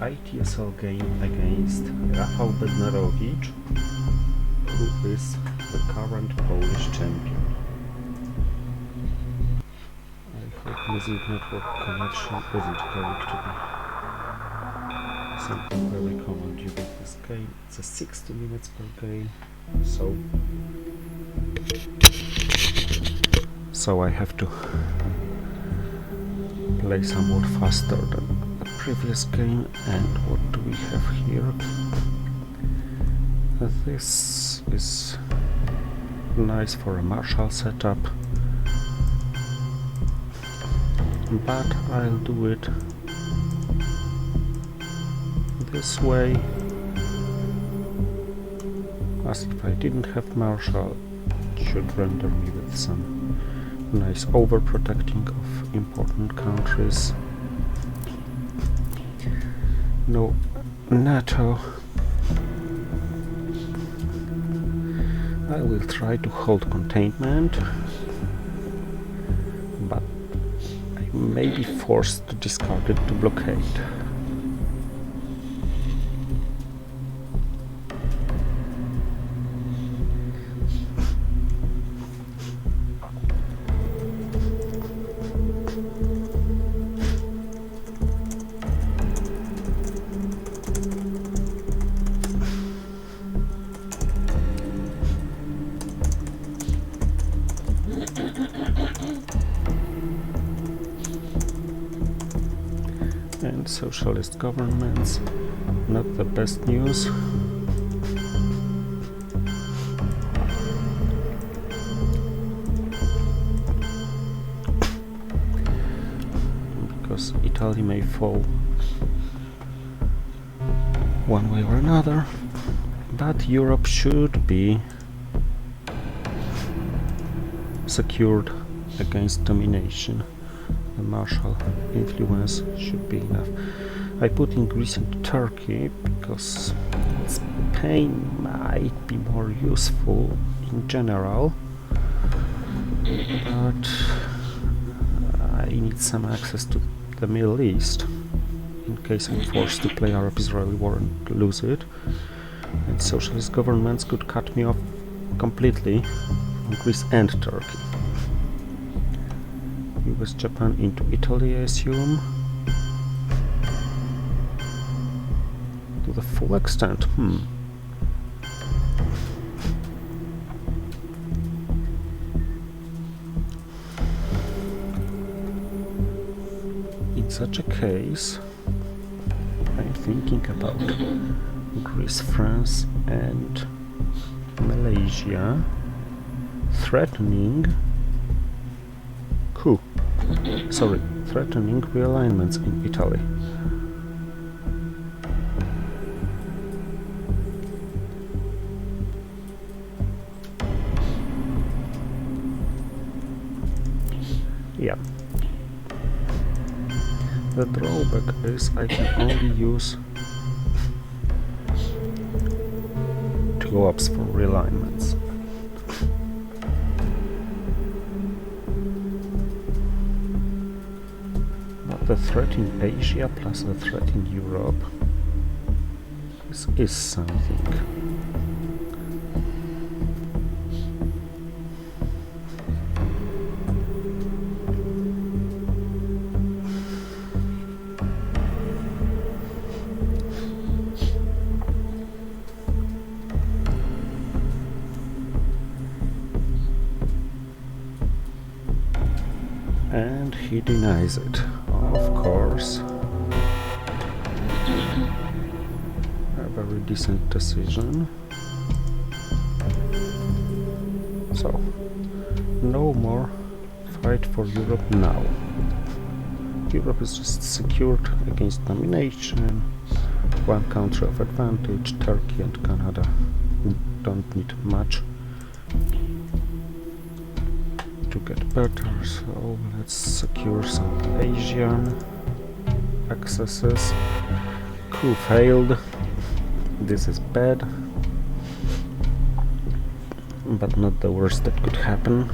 ITSL game against Rafał Bednarowicz, who is the current Polish champion. I hope music network connection isn't going to be something very common during this game. It's a 60 minutes per game, so I have to play somewhat faster than the previous game. And what do we have here? This is nice for a martial setup, but I'll do it this way, as if I didn't have martial. It should render me with some nice overprotecting of important countries. No NATO. I will try to hold containment, but I may be forced to discard it to blockade. And socialist governments, not the best news. Because Italy may fall one way or another, but Europe should be secured against domination. The martial influence should be enough. I put in Greece and Turkey because Spain might be more useful in general, but I need some access to the Middle East in case I'm forced to play Arab-Israeli war and lose it. And socialist governments could cut me off completely from Greece and Turkey. US Japan into Italy, I assume, to the full extent. In such a case, I'm thinking about Greece, France and Malaysia threatening threatening realignments in Italy. Yeah. The drawback is I can only use 2 ops for realignments. The threat in Asia plus the threat in Europe is something. And he denies it. Of course. A very decent decision. So, no more fight for Europe now. Europe is just secured against domination. One country of advantage, Turkey and Canada, who don't need much to get better, so let's secure some Asian accesses. Coup failed. This is bad, but not the worst that could happen.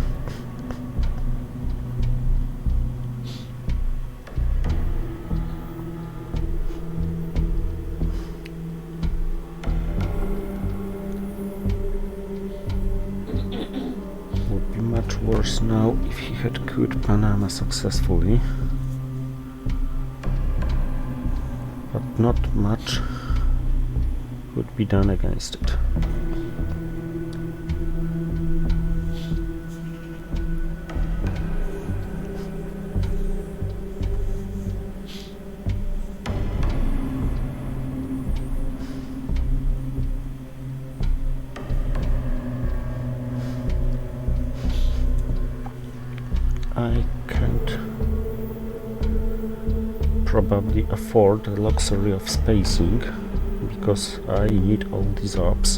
worse now if he had quit Panama successfully. But not much would be done against it. I can't probably afford the luxury of spacing because I need all these ops.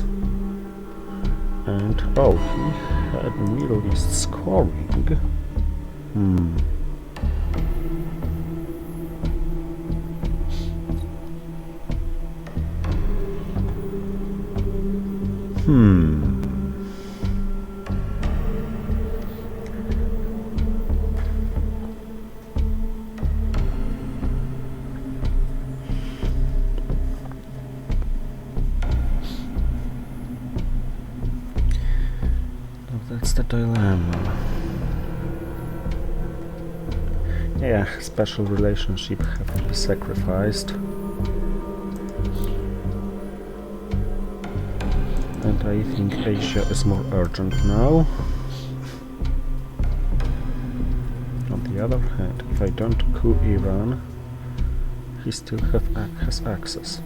And oh, he had Middle East scoring. Hmm. That's the dilemma. Yeah, special relationship have to be sacrificed. And I think Asia is more urgent now. On the other hand, if I don't coup Iran, he still has access.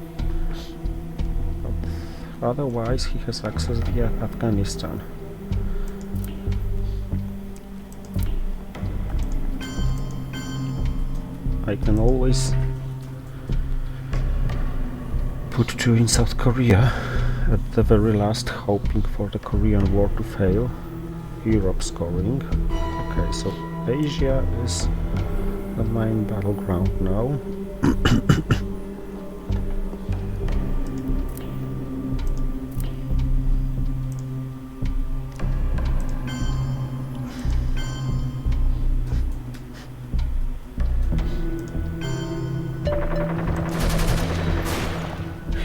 But otherwise he has access via Afghanistan. I can always put 2 in South Korea at the very last, hoping for the Korean War to fail. Europe scoring. Okay, so Asia is the main battleground now.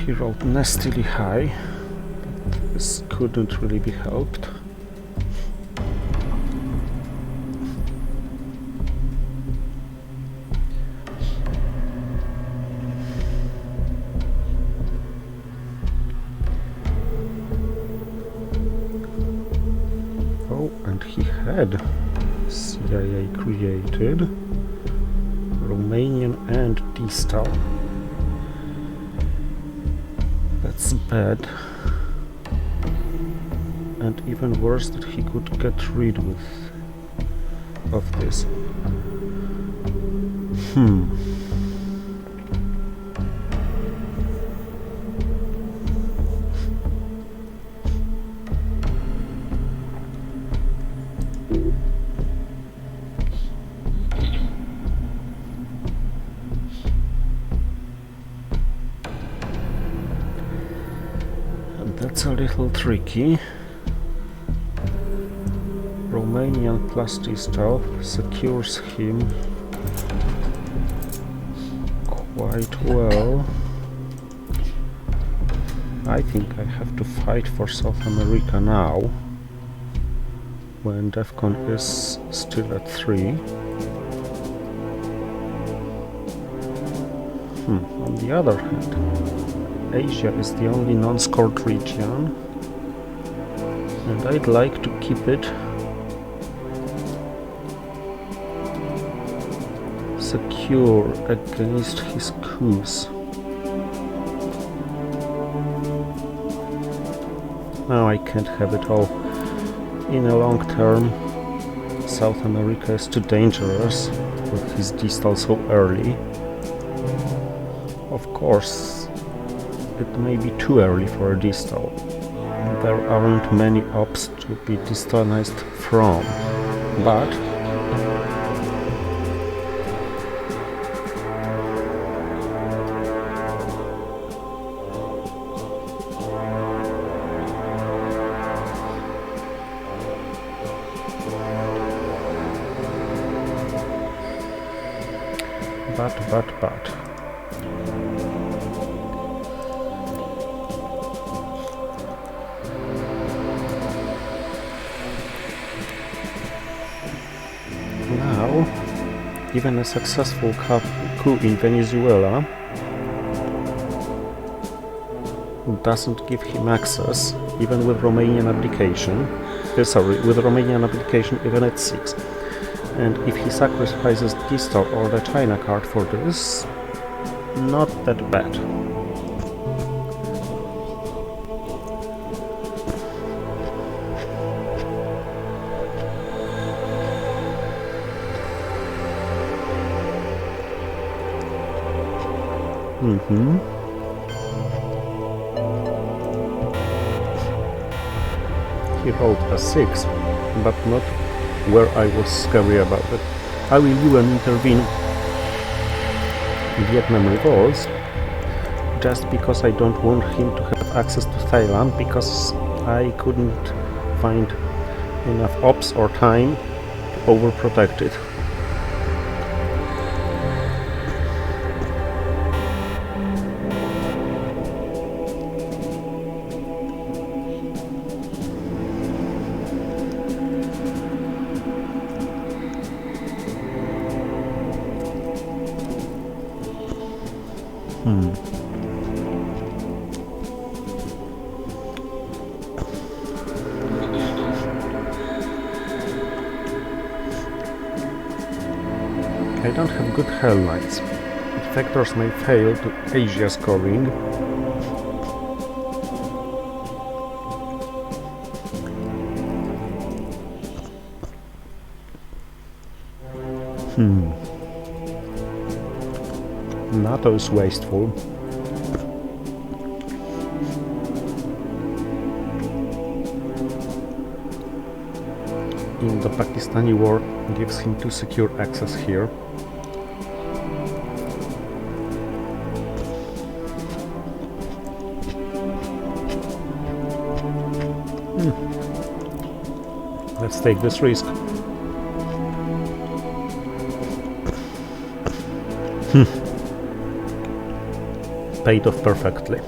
He rolled nastily high, but this couldn't really be helped. Oh, and he had CIA created, Romanian and distal. That's bad, and even worse that he could get rid of this. That's a little tricky. Romanian plus distal secures him quite well. I think I have to fight for South America now, when DEFCON is still at 3. On the other hand, Asia is the only non-scored region, and I'd like to keep it secure against his coups. No, I can't have it all. In a long term, South America is too dangerous with his distal so early. Of course, it may be too early for a distal. There aren't many ops to be distalized from, but now, even a successful coup in Venezuela doesn't give him access, even with Romanian abdication. With Romanian abdication even at 6. And if he sacrifices Distal or the China card for this, not that bad. He rolled a 6, but not where I was scary about it. I will do and intervene in Vietnam revolts, just because I don't want him to have access to Thailand, because I couldn't find enough ops or time to overprotect it. I don't have good Hell Knights. Defectors may fail to Asia scoring. NATO is wasteful. In the Pakistani war gives him to secure access here. Let's take this risk. Paid off perfectly.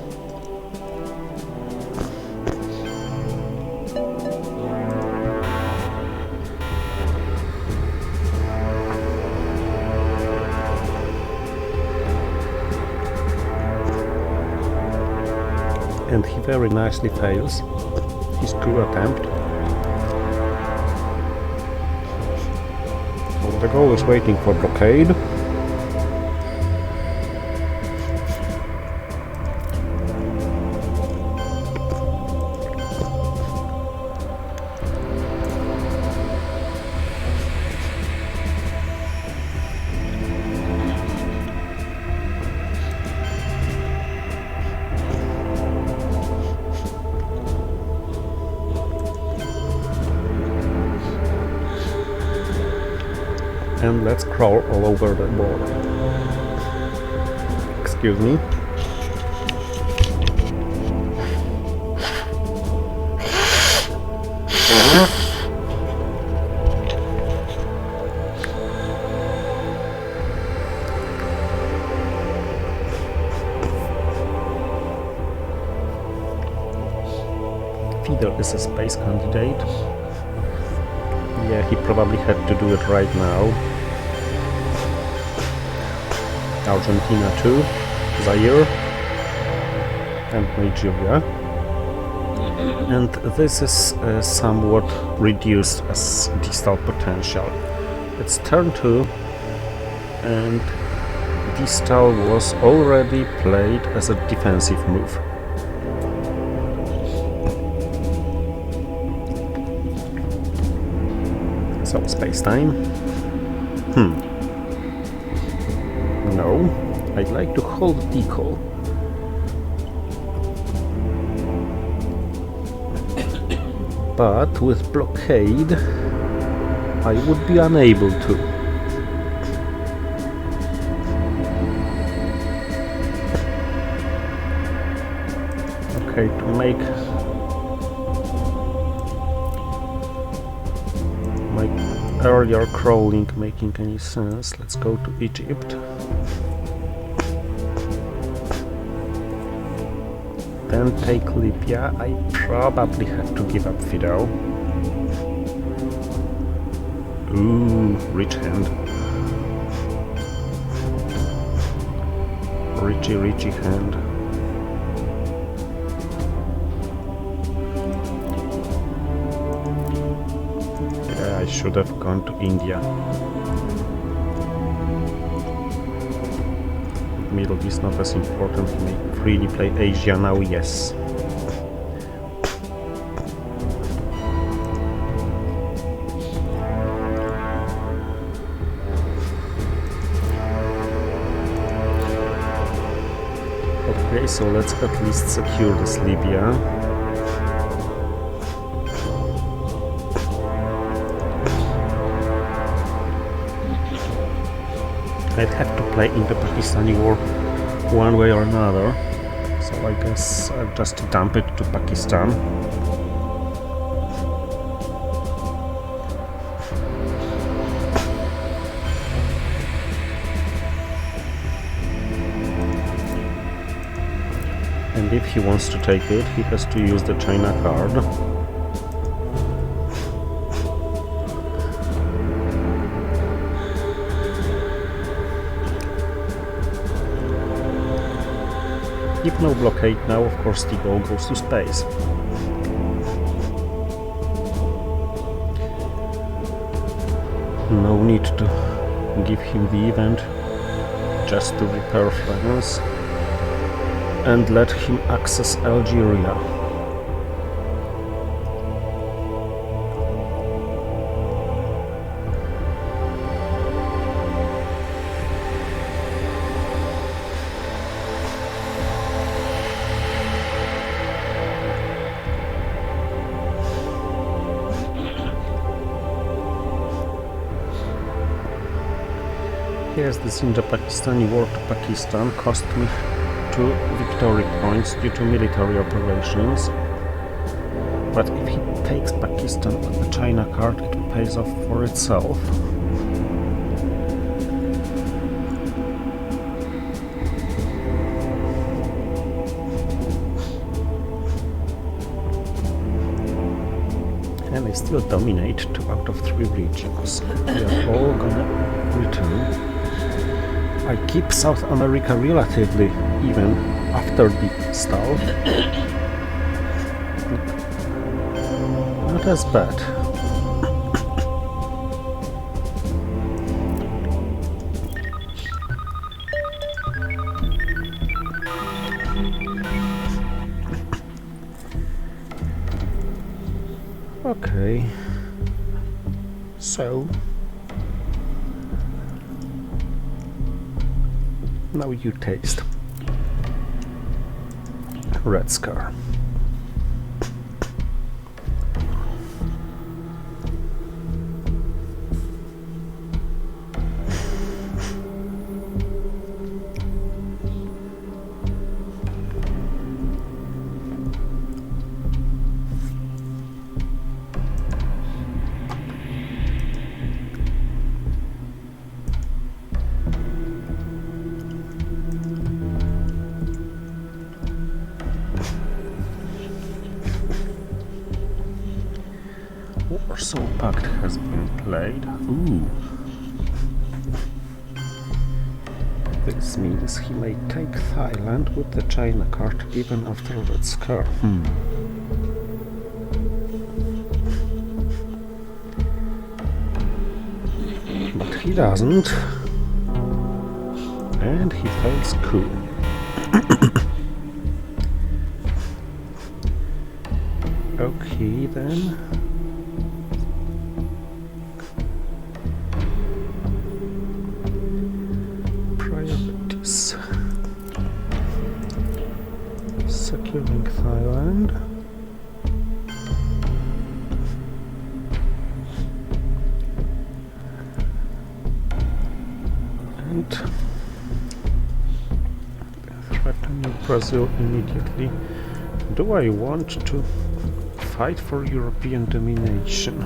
And he very nicely fails his coup attempt. So the goal is waiting for blockade. And let's crawl all over the board. Excuse me. Fidel is a space candidate. Yeah, he probably had to do it right now. Argentina too, Zaire, and Nigeria. And this is somewhat reduced as distal potential. It's turn 2, and distal was already played as a defensive move. So, space time. No, I'd like to hold decall. But with blockade, I would be unable to. Okay, to make my earlier crawling making any sense, let's go to Egypt. Then take Libya. I probably have to give up Fidel. Ooh, rich hand. Richy hand. Yeah, I should have gone to India. Middle East not as important for me. Freely play Asia now, yes. Okay, so let's at least secure this Libya. I'd have to play in the Pakistani war one way or another, so I guess I'll just dump it to Pakistan. And if he wants to take it, he has to use the China card. If no blockade now, of course the goal goes to space. No need to give him the event, just to repair France and let him access Algeria. Yes, this Indo-Pakistani war to Pakistan cost me 2 victory points due to military operations. But if he takes Pakistan with the China card, it pays off for itself. And I still dominate 2 out of 3 regions. We are all gonna return. I keep South America relatively even after the stall. Not as bad. Okay. So now you taste Red Scar. Warsaw Pact has been played. Ooh. This means he may take Thailand with the China card even after Red Scar. But he doesn't. And he fails coup. Okay then. Priorities. Securing Thailand. And threatening Brazil immediately. Do I want to fight for European domination?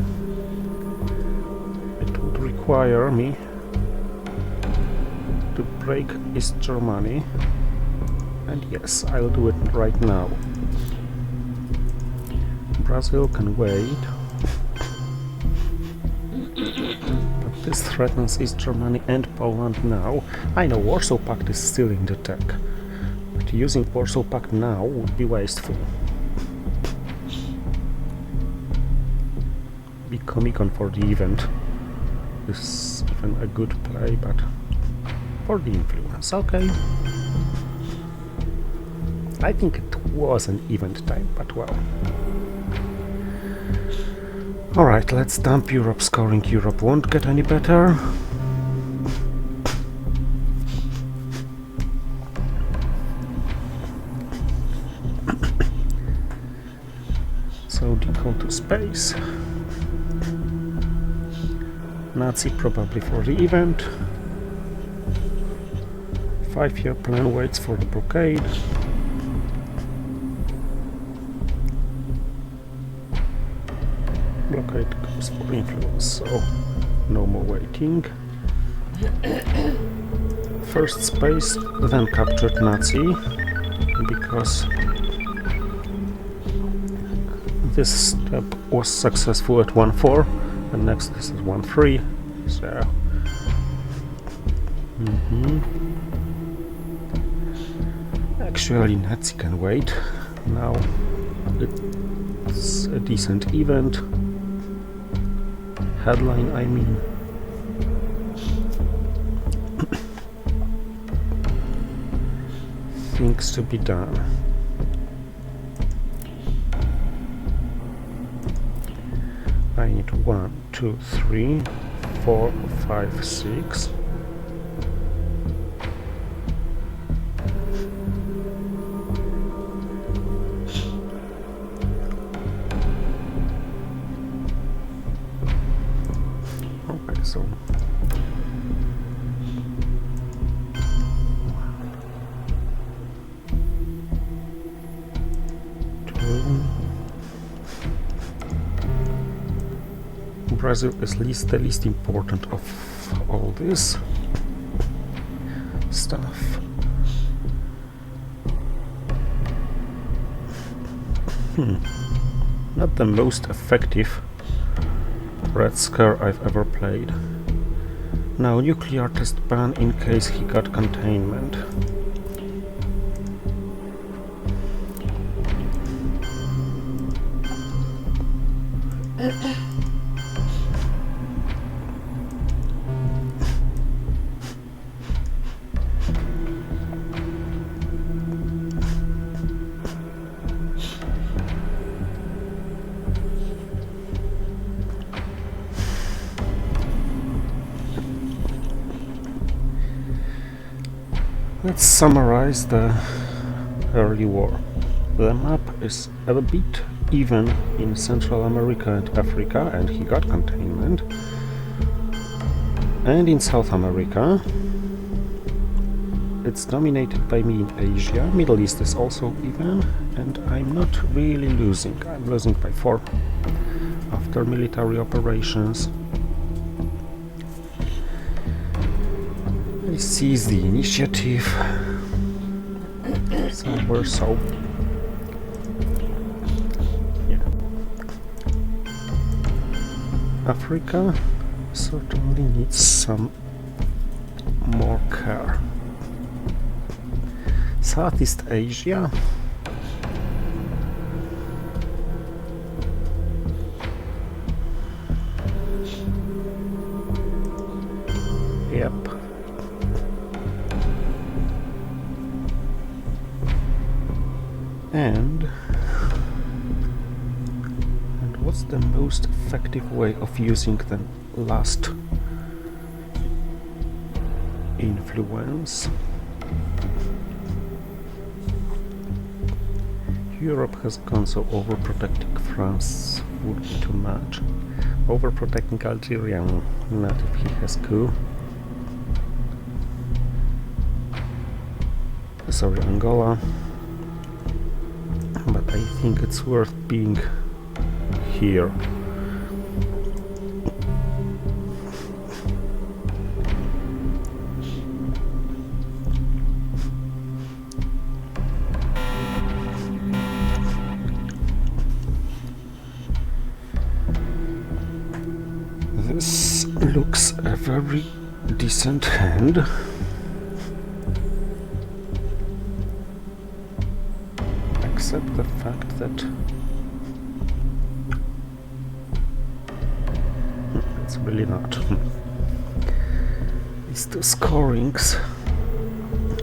It would require me to break East Germany, and yes, I'll do it right now. Brazil can wait. This threatens East Germany and Poland now. I know Warsaw Pact is still in the tech, but using Warsaw Pact now would be wasteful. Be Comic-Con for the event. This is even a good play, but for the influence, okay. I think it was an event time, but well. Alright, let's dump Europe. Scoring Europe won't get any better. So decon to space. Nazi probably for the event. 5-year plan waits for the blockade. Blockade goes for influence, so no more waiting. First space, then captured Nazi, because this step was successful at 1-4, and next this is 1-3, so actually Nazi can wait. Now it's a decent event. Headline, I mean. Things to be done. I need 1, 2, 3, 4, 5, 6. Okay, so 2. Brazil is the least important of all this stuff. Not the most effective Red Scare I've ever played. Now nuclear test ban in case he got containment. Let's summarize the early war. The map is a bit even in Central America and Africa, and he got containment. And in South America, it's dominated by me in Asia. Middle East is also even, and I'm not really losing. I'm losing by 4 after military operations. I seize the initiative somewhere, so yeah. Africa certainly needs some more care. Southeast Asia. Yep. And what's the most effective way of using the last influence? Europe has gone, so overprotecting France would be too much. Overprotecting Algeria, not if he has coup. Sorry, Angola. But I think it's worth being here. This looks a very decent hand. Except the fact that it's really not. These two scorings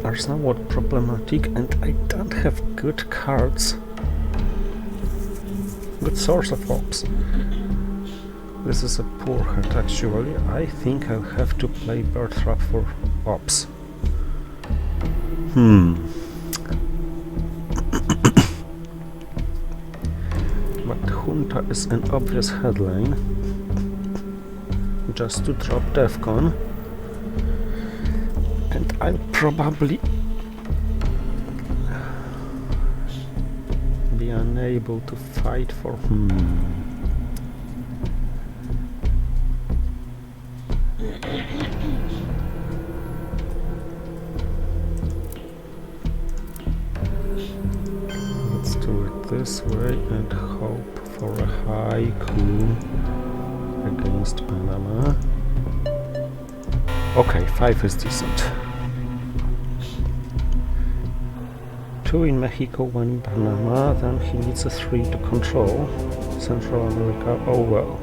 are somewhat problematic, and I don't have good cards, good source of ops. This is a poor hand actually. I think I'll have to play bird trap for ops. But Junta is an obvious headline. Just to drop Defcon. And I'll probably be unable to fight for Let's do it this way and hope for a high coup against Panama. Okay, 5 is decent. 2 in Mexico, 1 in Panama, then he needs a 3 to control Central America. Oh well.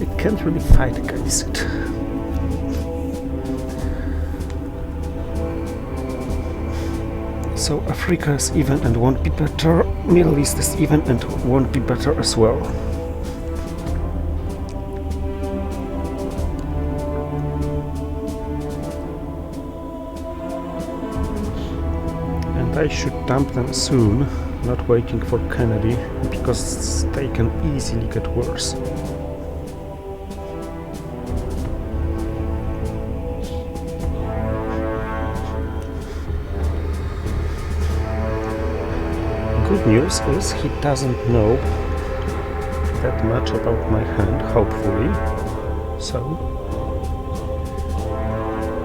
It can't really fight against it. So Africa is even and won't be better. Middle East is even and won't be better as well. I should dump them soon, not waiting for Kennedy, because they can easily get worse. Good news is he doesn't know that much about my hand, hopefully, so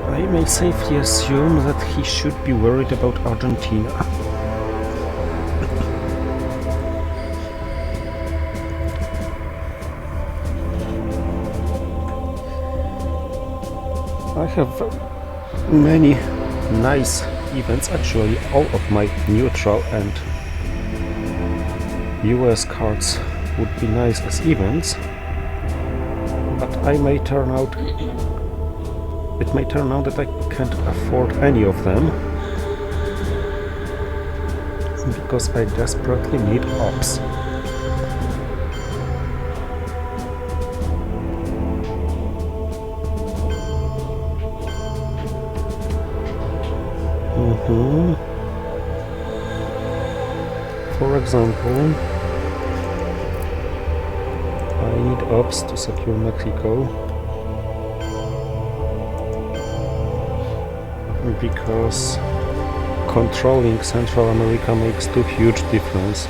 I may safely assume that he should be worried about Argentina. I have many nice events, actually all of my neutral and US cards would be nice as events, but it may turn out that I can't afford any of them because I desperately need ops. For example, I need ops to secure Mexico, because controlling Central America makes a huge difference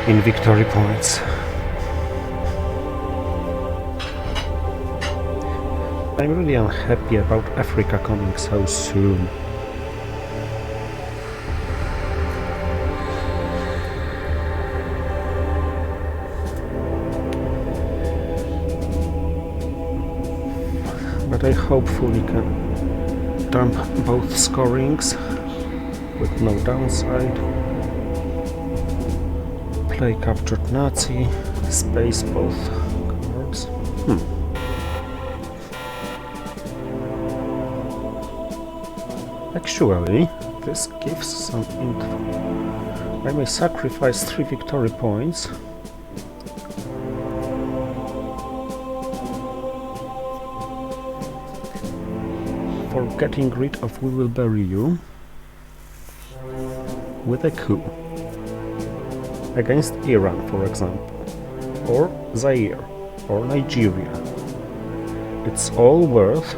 in victory points. I'm really unhappy about Africa coming so soon. But I hopefully can dump both scorings with no downside. Play captured Nazi, space both cards. Actually, this gives some info. I may sacrifice 3 victory points for getting rid of We Will Bury You with a coup against Iran, for example, or Zaire, or Nigeria. It's all worth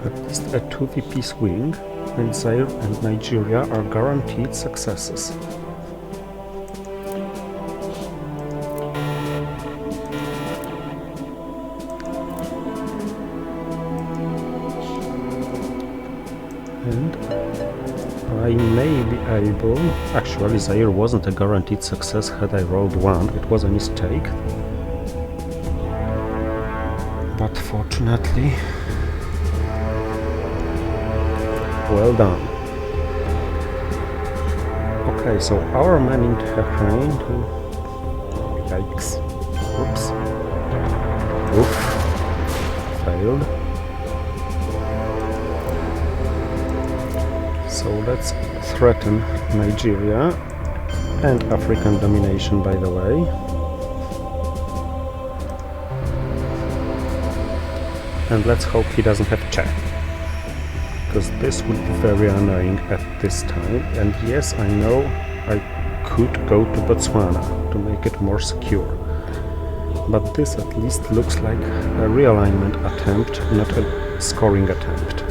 at least a 2 VP swing, and Zaire and Nigeria are guaranteed successes. And I may be able... Actually, Zaire wasn't a guaranteed success had I rolled 1. It was a mistake. But fortunately... Well done. Okay, so our man in Bahrain... Yikes. Oops. Oof. Failed. So let's threaten Nigeria and African domination, by the way. And let's hope he doesn't have Che, because this would be very annoying at this time. And yes, I know I could go to Botswana to make it more secure, but this at least looks like a realignment attempt, not a scoring attempt.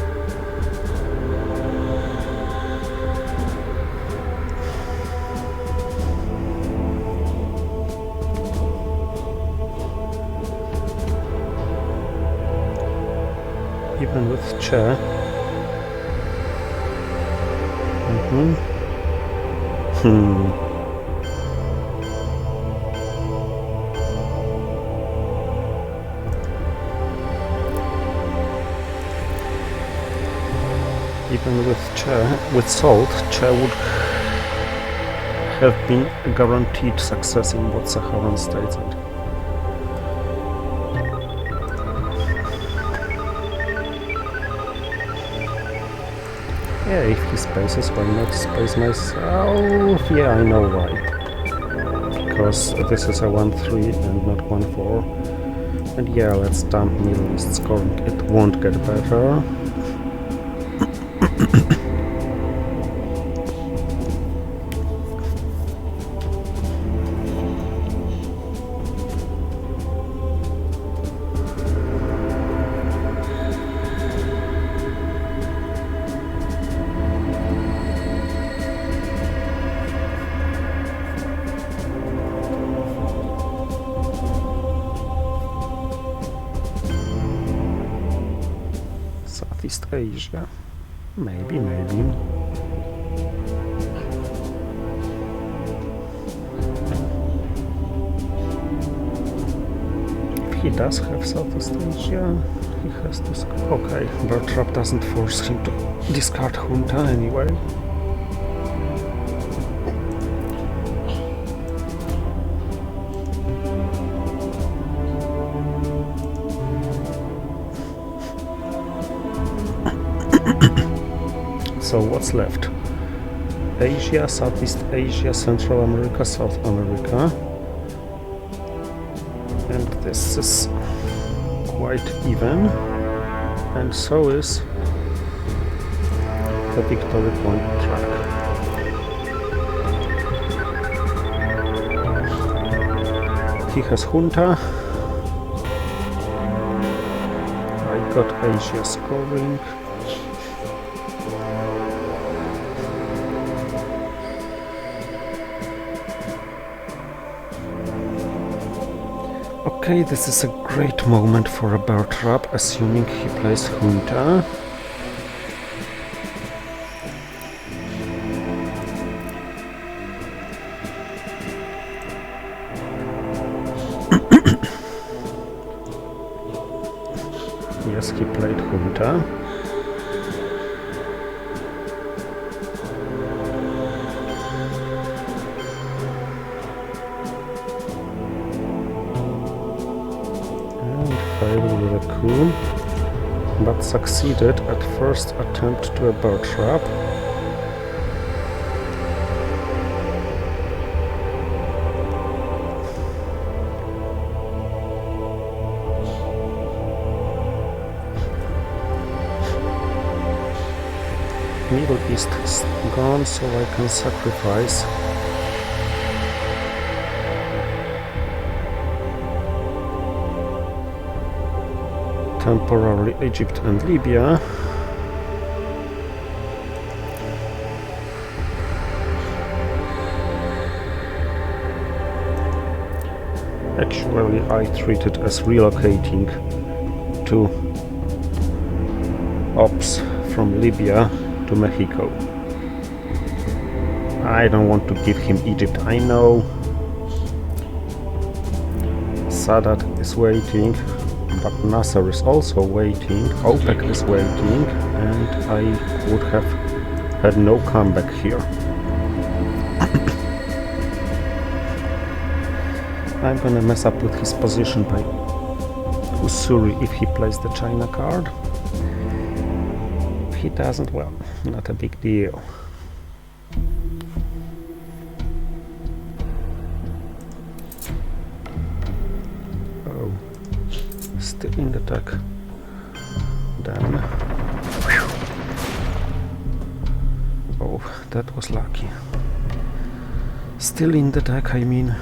Even with Che. Even with Che, with Salt, Che would have been a guaranteed success in both Saharan states. Yeah, if he spaces, why not space myself? Yeah, I know why. Because this is a 1-3 and not 1-4. And yeah, let's dump Middle East scoring. It won't get better. Southeast Asia. Maybe. If he does have Southeast Asia, he has to... Okay, Bird Trap doesn't force him to discard Junta anyway. So what's left? Asia, Southeast Asia, Central America, South America. And this is quite even. And so is the Victory Point track. He has Junta. I got Asia scoring. Okay, this is a great moment for a Bear Trap, assuming he plays Junta. Yes, he played Junta. With a coup, but succeeded at first attempt to a Bear Trap. Middle East is gone, so I can sacrifice. Temporarily Egypt and Libya. Actually, I treat it as relocating to ops from Libya to Mexico. I don't want to give him Egypt, I know. Sadat is waiting, but Nasser is also waiting, OPEC is waiting, and I would have had no comeback here. I'm gonna mess up with his position by Usuri if he plays the China card. If he doesn't, well, not a big deal. Oh, still in the attack. Then. Oh, that was lucky. Still in the deck, I mean.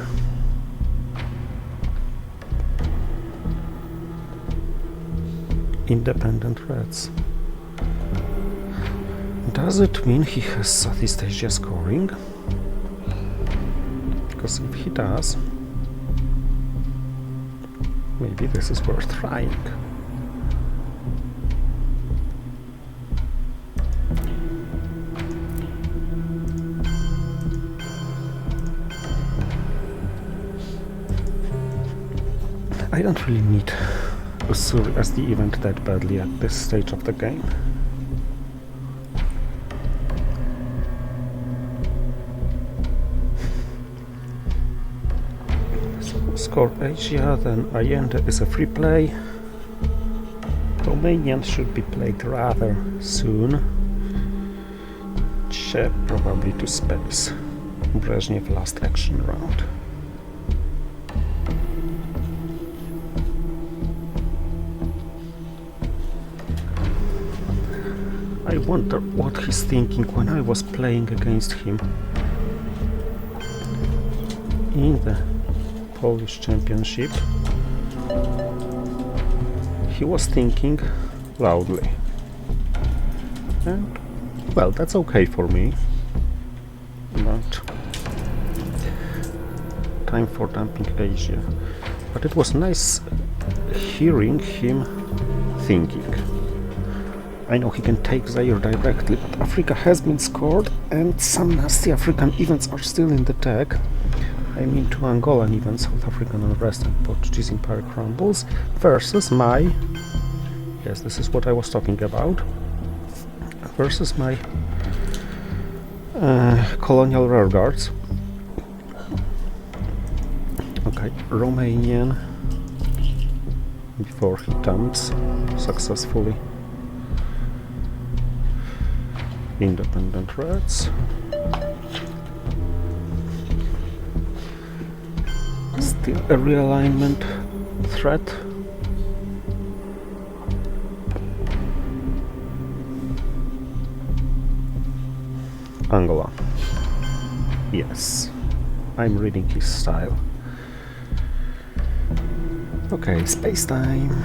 Independent threats. Does it mean he has Southeast Asia scoring? Because if he does, maybe this is worth trying. I don't really need Usuri as the event that badly at this stage of the game. So score Asia, then Allende is a free play. Romanian should be played rather soon. Czech probably to space. Brezhnev last action round. I wonder what he's thinking when I was playing against him in the Polish Championship. He was thinking loudly. And, well, that's okay for me. But time for dumping Asia. But it was nice hearing him thinking. I know he can take Zaire directly, but Africa has been scored and some nasty African events are still in the deck. I mean to Angolan events, South African unrest and Portuguese Empire crumbles versus my... Yes, this is what I was talking about. Versus my colonial rearguards. Okay, Romanian before he dumps successfully. Independent threats. Still a realignment threat. Angola. Yes, I'm reading his style. Okay, space time.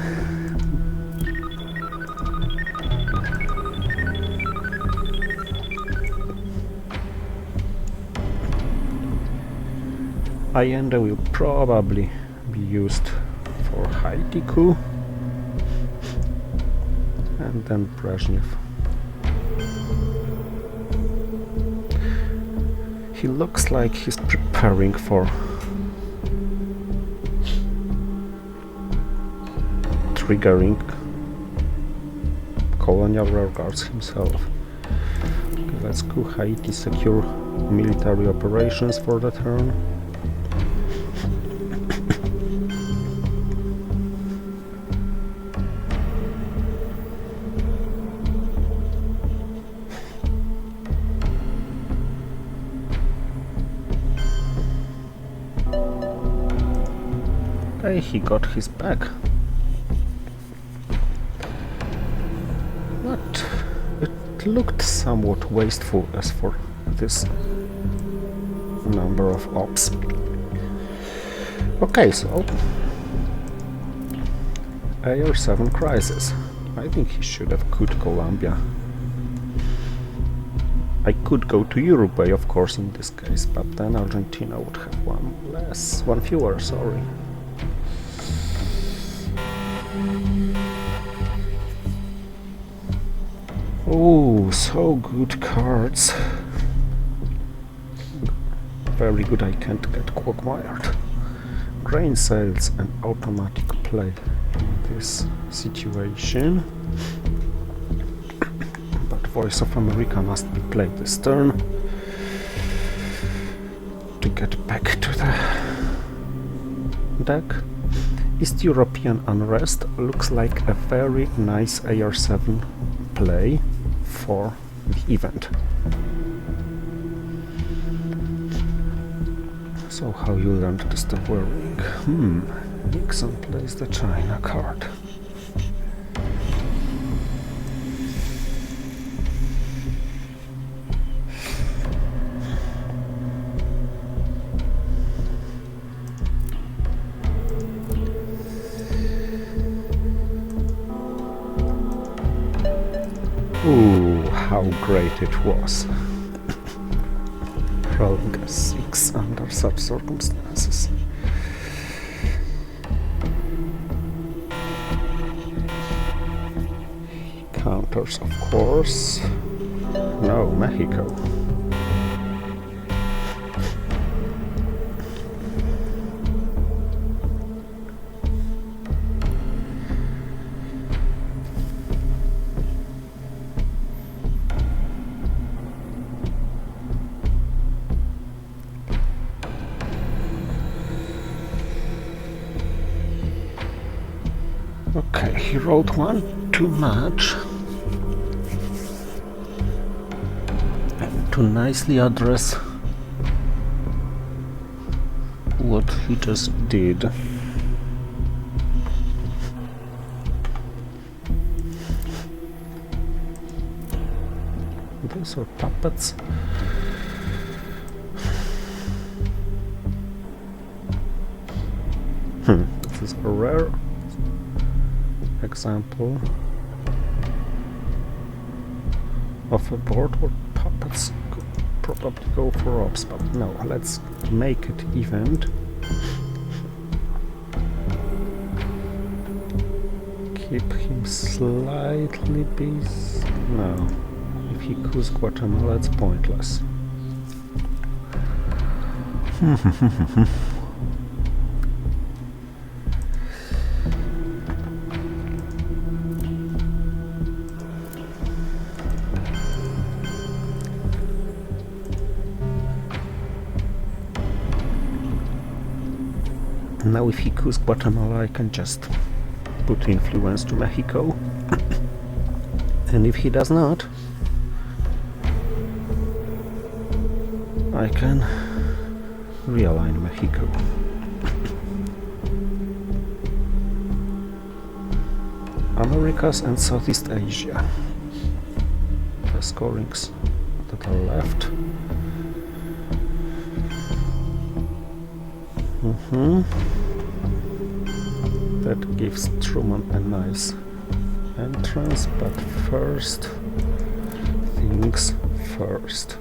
Allende will probably be used for Haiti coup, and then Brezhnev. He looks like he's preparing for triggering colonial rearguards himself. Okay, let's go Haiti, secure military operations for the turn. Okay, he got his back. But it looked somewhat wasteful as for this number of ops. Okay, so AR7 crisis. I think he should have could Colombia. I could go to Uruguay, of course, in this case, but then Argentina would have one fewer, sorry. Oh, so good cards. very good I can't get quagmired. Grain sales and automatic play in this situation. But Voice of America must be played this turn to get back to the deck. East European Unrest looks like a very nice AR7 play for the event. So how you learned to stop worrying? Nixon plays the China card. Ooh, how great it was. Rolling a 6 under such circumstances. Counters, of course. No, Mexico. Okay, he rolled one too much. And to nicely address what he just did. Those are puppets. This is a rare example of a board where puppets could probably go for ops, but no, let's make it event. Keep him slightly busy. No, if he coups Guatemala, it's pointless. Now if he coups Guatemala, I can just put influence to Mexico. And if he does not, I can realign Mexico. Americas and Southeast Asia. The scorings that are left. That gives Truman a nice entrance, but first things first.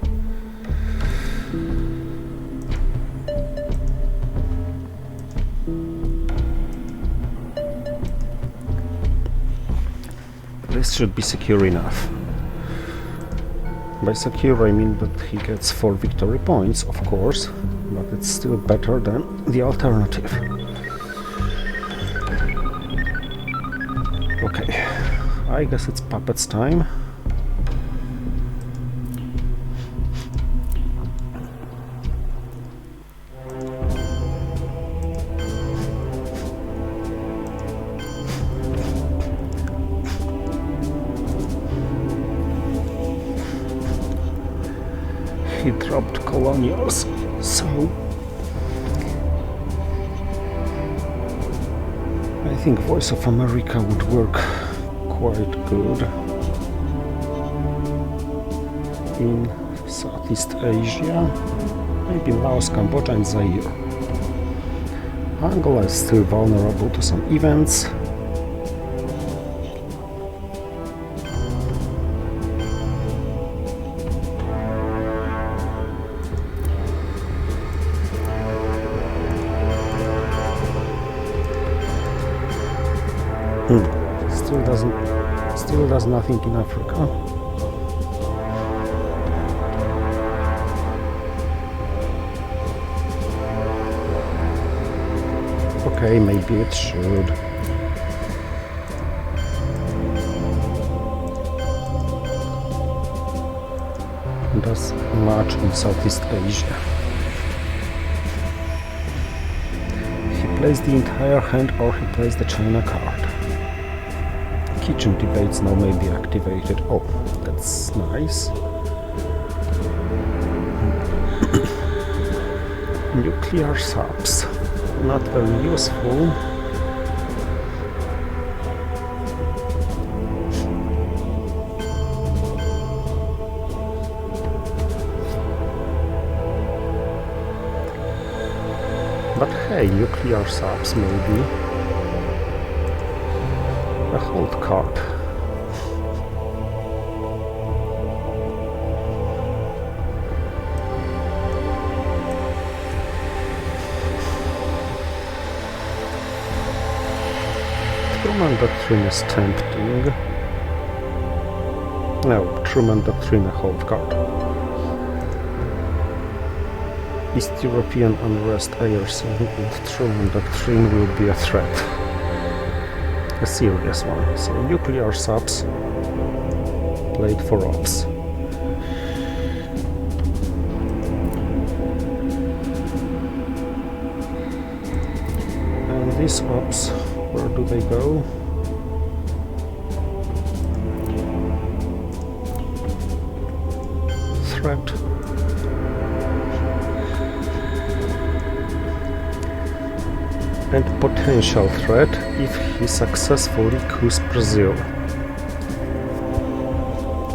This should be secure enough. By secure I mean that he gets 4 victory points, of course, but it's still better than the alternative. Okay, I guess it's puppets time. He dropped colonials, so I think Voice of America would work quite good in Southeast Asia, maybe Laos, Cambodia and Zaire. Angola is still vulnerable to some events. Still does nothing in Africa. Okay, maybe it should. Does much in Southeast Asia. He plays the entire hand or he plays the China card. Kitchen debates now may be activated. Oh, that's nice. Nuclear subs. Not very useful. But hey, nuclear subs maybe. A hold card. Truman Doctrine is tempting. No, Truman Doctrine a hold card. East European unrest IRC and Truman Doctrine will be a threat. A serious one. So nuclear subs played for ops. And these ops, where do they go? Threat. And potential threat if he successfully coups Brazil,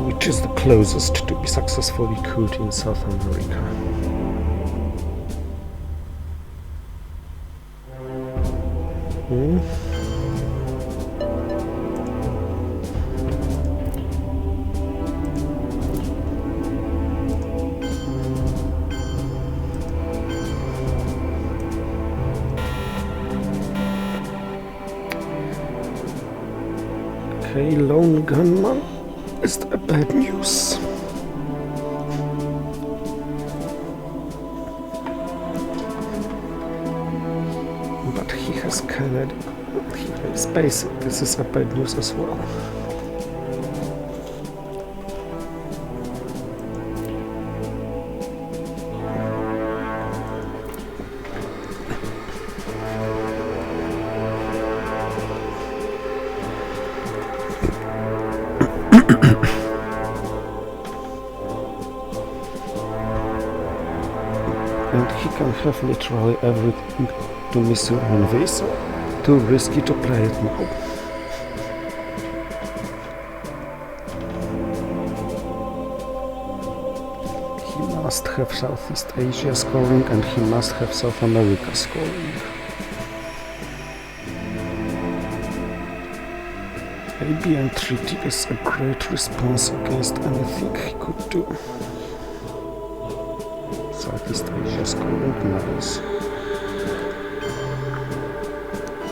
which is the closest to be successfully couped in South America. Okay, lone gunman is the bad news. But he has Kennedy. He has basic. This is a bad news as well. And he can have literally everything to missile envy, so too risky to play it now. He must have Southeast Asia scoring and he must have South America scoring. ABN Treaty is a great response against anything he could do. Southeast Asia scoring, nice.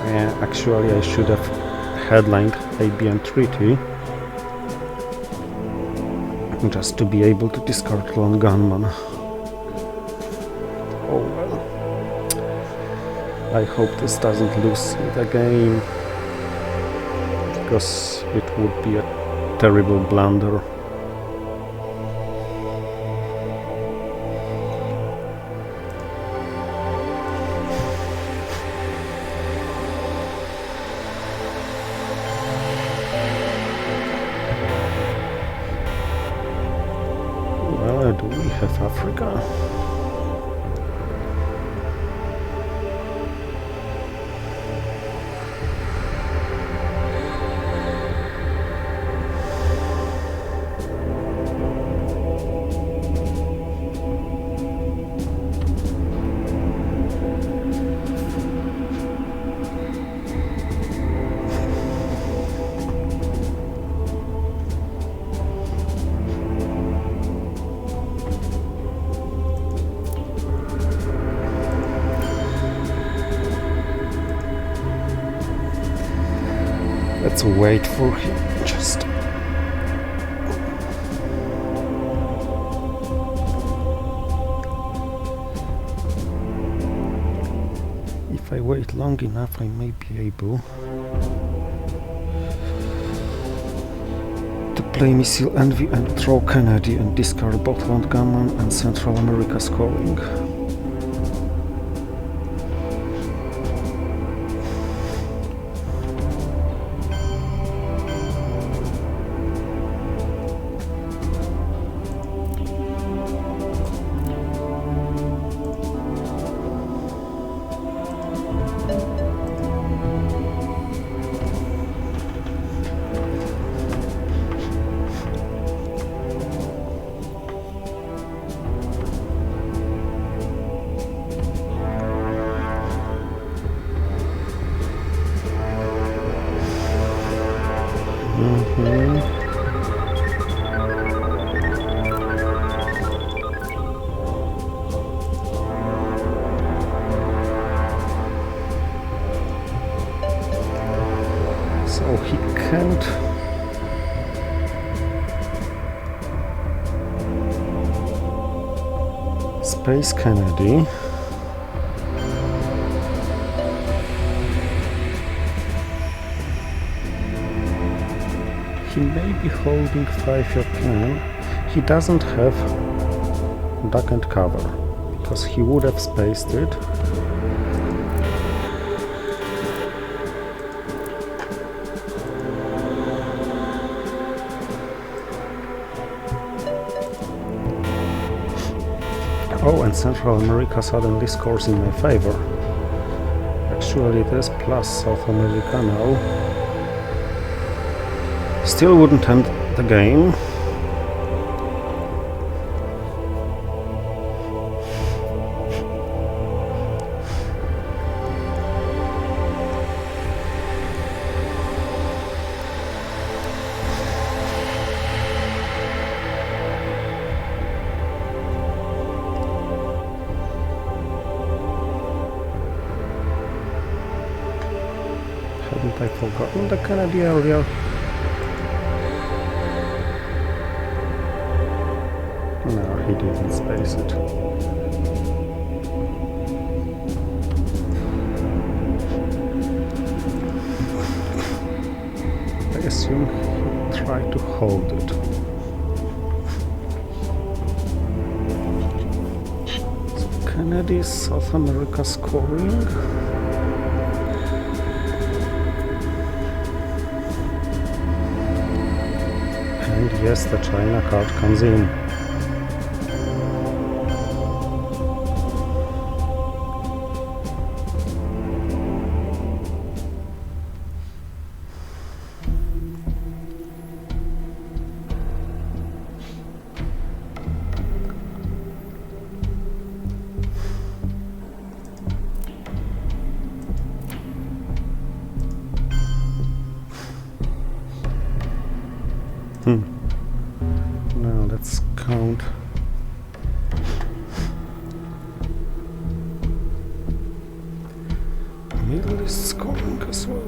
Yeah, actually I should have headlined ABN Treaty just to be able to discard lone gunman. Oh well. I hope this doesn't lose the game, because it would be a terrible blunder. Well, do we have Africa? Let's wait for him, just... If I wait long enough, I may be able to play Missile Envy and throw Kennedy and discard both Lone Gunman and Central America scoring. So he can't space Kennedy. He may be holding 5-year plan. He doesn't have duck and cover because he would have spaced it. Oh, and Central America suddenly scores in my favor. Actually, it is plus South America now. Still wouldn't end the game. Hadn't I forgotten the Kennedy area? No, he didn't space it. I assume he tried to hold it. So Kennedy, South America scoring. And yes, the China card comes in. Now let's count. Middle is scoring as well.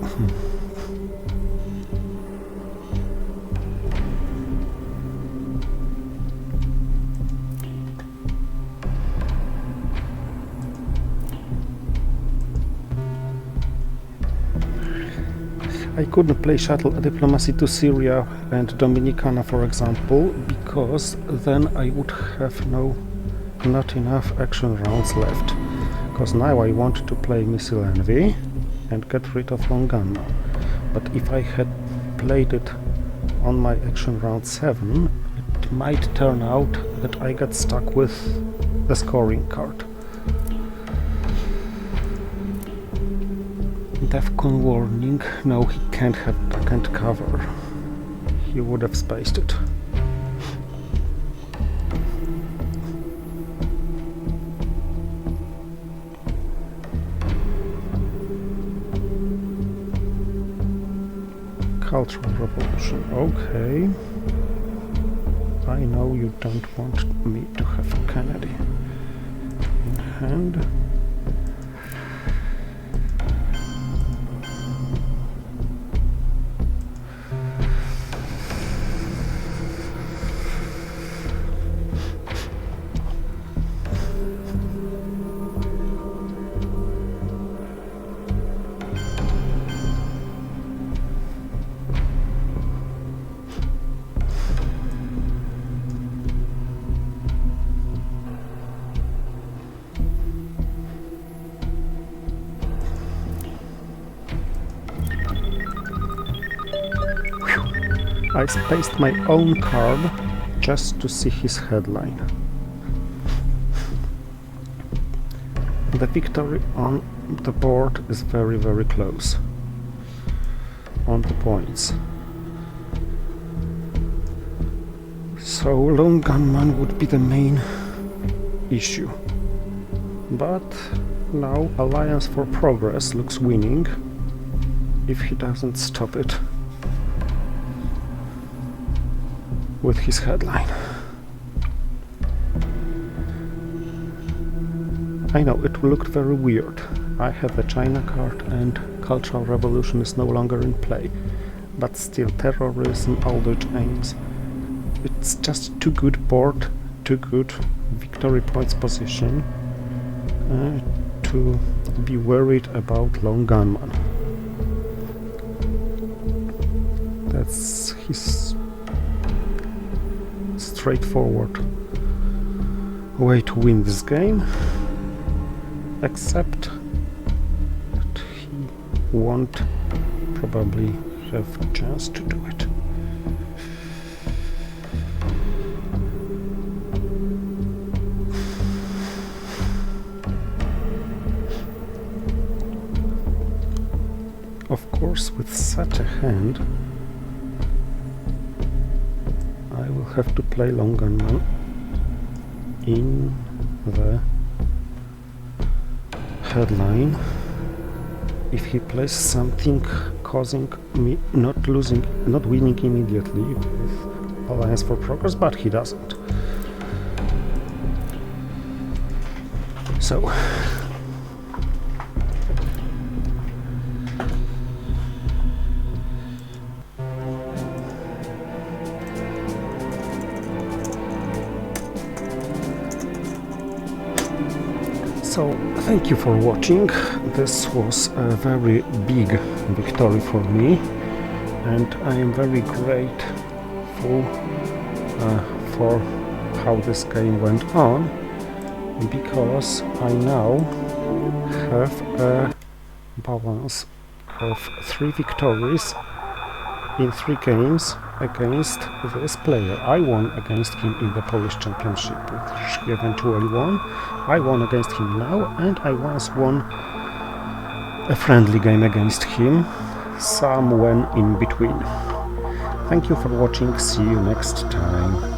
I couldn't play shuttle diplomacy to Syria and Dominicana, for example, because then I would have not enough action rounds left. Because now I want to play Missile Envy and get rid of Lone Gunman. But if I had played it on my action round 7, it might turn out that I get stuck with the scoring card. Defcon warning. No, he can't have duck and cover. He would have spaced it. Cultural Revolution. Okay. I know you don't want me to have Kennedy in hand. I spaced my own card just to see his headline. The victory on the board is very, very close on the points. So lone gunman would be the main issue. But now Alliance for Progress looks winning if he doesn't stop it with his headline. I know it looked very weird. I have the China card and Cultural Revolution is no longer in play, but still terrorism, old aims. It's just too good board, too good victory points position to be worried about lone gunman. That's his straightforward way to win this game, except that he won't probably have a chance to do it. Of course, with such a hand, I will have to play lone gunman in the headline. If he plays something causing me not winning immediately with Alliance for Progress, but he doesn't. So thank you for watching. This was a very big victory for me, and I am very grateful for how this game went on, because I now have a balance of 3 victories in 3 games against this player. I won against him in the Polish Championship, which he eventually won. I won against him now, and I once won a friendly game against him, somewhere in between. Thank you for watching, see you next time.